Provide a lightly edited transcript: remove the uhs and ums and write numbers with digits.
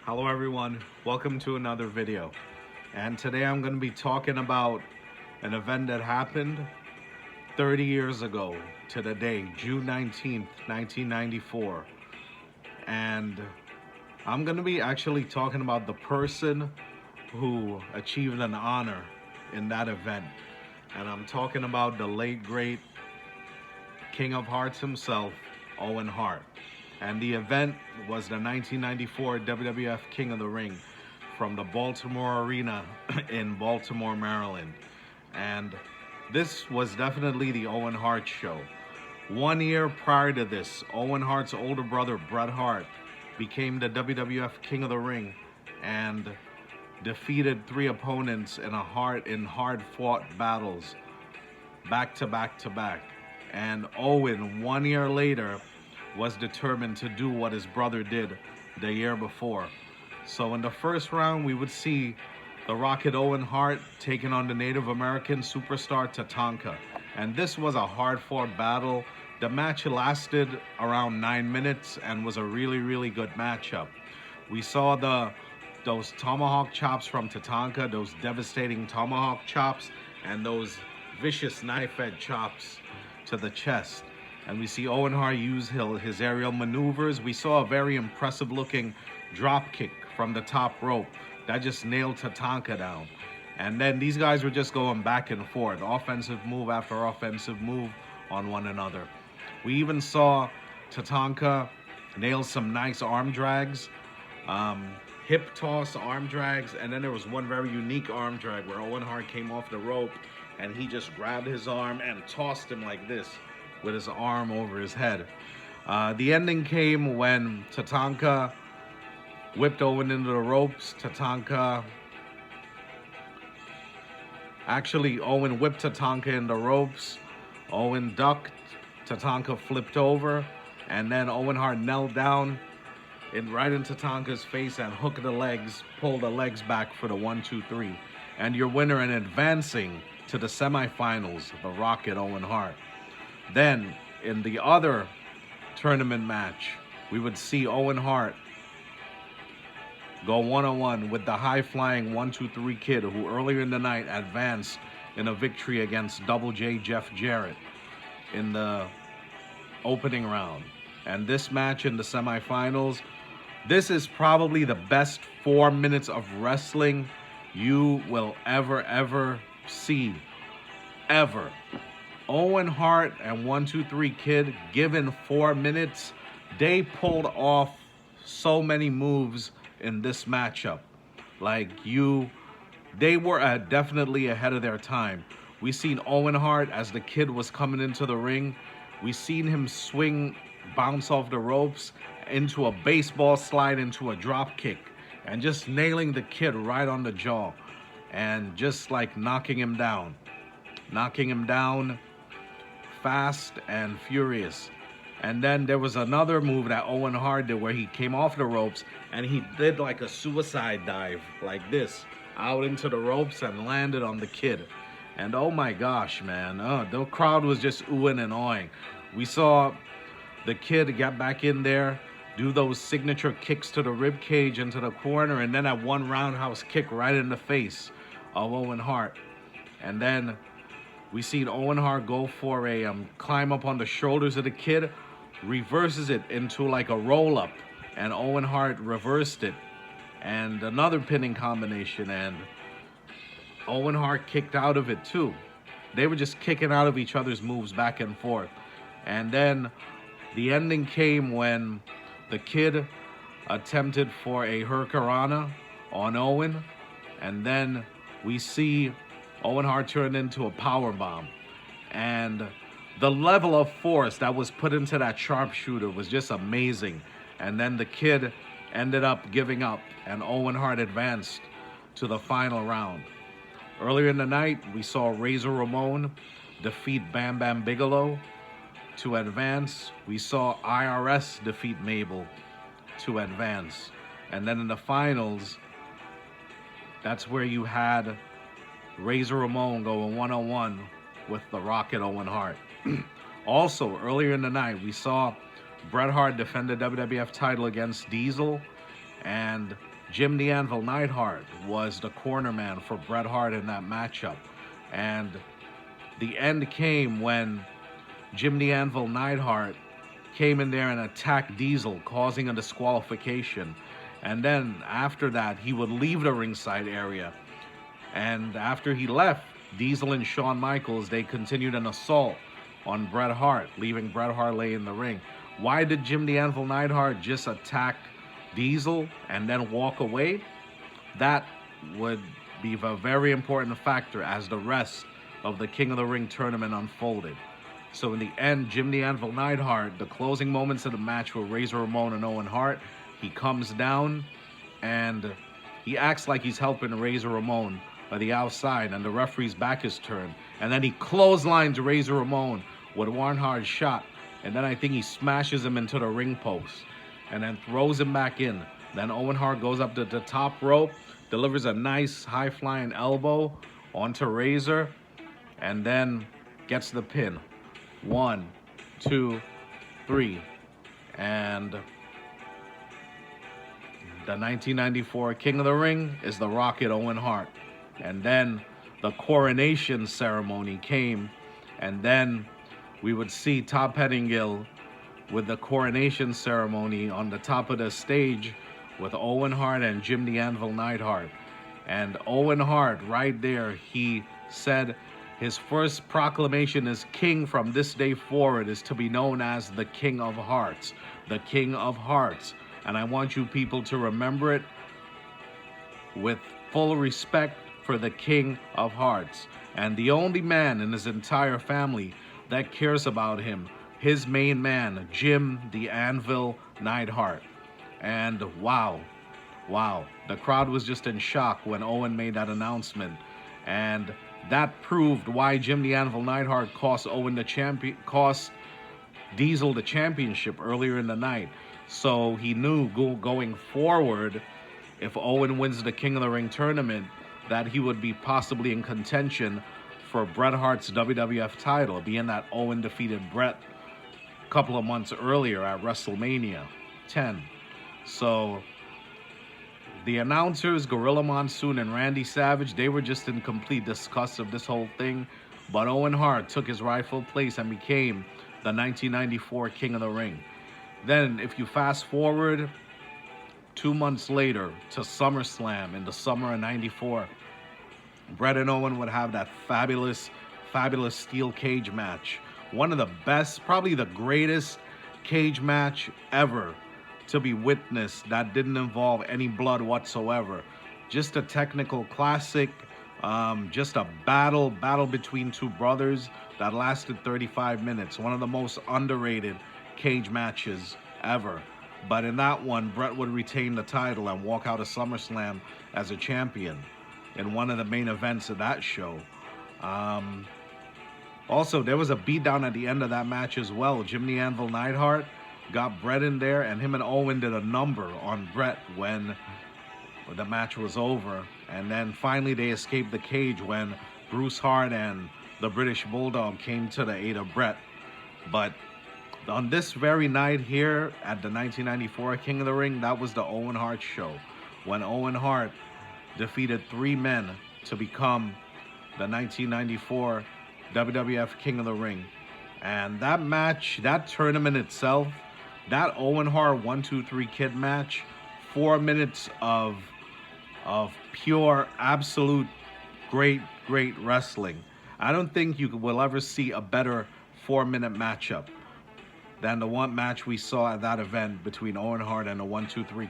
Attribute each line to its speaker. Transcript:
Speaker 1: Hello everyone, welcome to another video. And today I'm going to be talking about an event that happened 30 years ago to the day, June 19th, 1994. And I'm going to be actually talking about the person who achieved an honor in that event. And I'm talking about the late great King of Hearts himself, Owen Hart. And the event was the 1994 WWF King of the Ring from the Baltimore Arena in Baltimore, Maryland. And this was definitely the Owen Hart show. 1 year prior to this, Owen Hart's older brother, Bret Hart, became the WWF King of the Ring and defeated 3 opponents in hard-fought battles, back to back to back. And Owen, 1 year later, was determined to do what his brother did the year before. So in the first round, we would see the Rocket Owen Hart taking on the Native American superstar Tatanka. And this was a hard-fought battle. The match lasted around 9 minutes and was a really good matchup. We saw those tomahawk chops from Tatanka, those devastating tomahawk chops, and those vicious knife-edge chops to the chest. And we see Owen Hart use his aerial maneuvers. We saw a very impressive looking drop kick from the top rope that just nailed Tatanka down. And then these guys were just going back and forth, offensive move after offensive move on one another. We even saw Tatanka nail some nice arm drags, hip toss arm drags, and then there was one very unique arm drag where Owen Hart came off the rope and he just grabbed his arm and tossed him like this, with his arm over his head. The ending came when Tatanka whipped Owen into the ropes. Owen whipped Tatanka in the ropes. Owen ducked. Tatanka flipped over. And then Owen Hart knelt down right in Tatanka's face and hooked the legs, pulled the legs back for the 1-2-3. And your winner and advancing to the semifinals, the Rocket Owen Hart. Then, in the other tournament match, we would see Owen Hart go one-on-one with the high-flying 1-2-3 Kid, who earlier in the night advanced in a victory against Double J Jeff Jarrett in the opening round. And this match in the semifinals, this is probably the best 4 minutes of wrestling you will ever see. Ever. Owen Hart and 1-2-3 Kid, given 4 minutes, they pulled off so many moves in this matchup. They were definitely ahead of their time. We seen Owen Hart as the Kid was coming into the ring. We seen him bounce off the ropes into a baseball slide, into a drop kick, and just nailing the Kid right on the jaw, and just like knocking him down fast and furious. And then there was another move that Owen Hart did where he came off the ropes and he did like a suicide dive like this out into the ropes and landed on the Kid. And oh my gosh, man, the crowd was just oohing and awing. We saw the Kid get back in there, do those signature kicks to the rib cage into the corner, and then that one roundhouse kick right in the face of Owen Hart. And then we seen Owen Hart go for a climb up on the shoulders of the Kid, reverses it into like a roll-up, and Owen Hart reversed it, and another pinning combination, and Owen Hart kicked out of it too. They were just kicking out of each other's moves back and forth. And then the ending came when the Kid attempted for a Hurricanrana on Owen, and then we see Owen Hart turned into a power bomb. And the level of force that was put into that sharpshooter was just amazing. And then the Kid ended up giving up, and Owen Hart advanced to the final round. Earlier in the night, we saw Razor Ramon defeat Bam Bam Bigelow to advance. We saw IRS defeat Mabel to advance. And then in the finals, that's where you had Razor Ramon going one-on-one with the Rocket Owen Hart. Also, earlier in the night, we saw Bret Hart defend the WWF title against Diesel, and Jim the Anvil Neidhart was the corner man for Bret Hart in that matchup. And the end came when Jim the Anvil Neidhart came in there and attacked Diesel, causing a disqualification. And then after that, he would leave the ringside area. And after he left, Diesel and Shawn Michaels, they continued an assault on Bret Hart, leaving Bret Hart lay in the ring. Why did Jim the Anvil Neidhart just attack Diesel and then walk away? That would be a very important factor as the rest of the King of the Ring tournament unfolded. So in the end, Jim the Anvil Neidhart, the closing moments of the match were Razor Ramon and Owen Hart. He comes down and he acts like he's helping Razor Ramon on the outside, and the referee's back is turned. And then he clotheslines Razor Ramon with one hard shot. And then I think he smashes him into the ring post and then throws him back in. Then Owen Hart goes up to the top rope, delivers a nice high-flying elbow onto Razor, and then gets the pin. 1, 2, 3. And the 1994 King of the Ring is the Rocket Owen Hart. And then the coronation ceremony came, and then we would see Top Pettingill with the coronation ceremony on the top of the stage with Owen Hart and Jim the Anvil Neidhart. And Owen Hart, right there, he said his first proclamation as king from this day forward is to be known as the King of Hearts. The King of Hearts. And I want you people to remember it with full respect for the King of Hearts. And the only man in his entire family that cares about him, his main man, Jim the Anvil Neidhart. And wow, the crowd was just in shock when Owen made that announcement. And that proved why Jim the Anvil Neidhart cost Diesel the championship earlier in the night. So he knew going forward, if Owen wins the King of the Ring tournament, that he would be possibly in contention for Bret Hart's WWF title, being that Owen defeated Bret a couple of months earlier at WrestleMania 10. So the announcers, Gorilla Monsoon and Randy Savage, they were just in complete disgust of this whole thing. But Owen Hart took his rightful place and became the 1994 King of the Ring. Then, if you fast forward 2 months later to SummerSlam in the summer of '94, Bret and Owen would have that fabulous steel cage match. One of the best, probably the greatest cage match ever to be witnessed that didn't involve any blood whatsoever. Just a technical classic, just a battle between two brothers that lasted 35 minutes. One of the most underrated cage matches ever. But in that one, Bret would retain the title and walk out of SummerSlam as a champion in one of the main events of that show. Also, there was a beatdown at the end of that match as well. Jim the Anvil Neidhart got Bret in there, and him and Owen did a number on Bret when the match was over. And then finally they escaped the cage when Bruce Hart and the British Bulldog came to the aid of Bret. But on this very night here at the 1994 King of the Ring, that was the Owen Hart show, when Owen Hart defeated 3 men to become the 1994 WWF King of the Ring. And that match, that tournament itself, that Owen Hart 1-2-3 Kid match, 4 minutes of pure, absolute, great wrestling. I don't think you will ever see a better 4-minute matchup than the one match we saw at that event between Owen Hart and the 1-2-3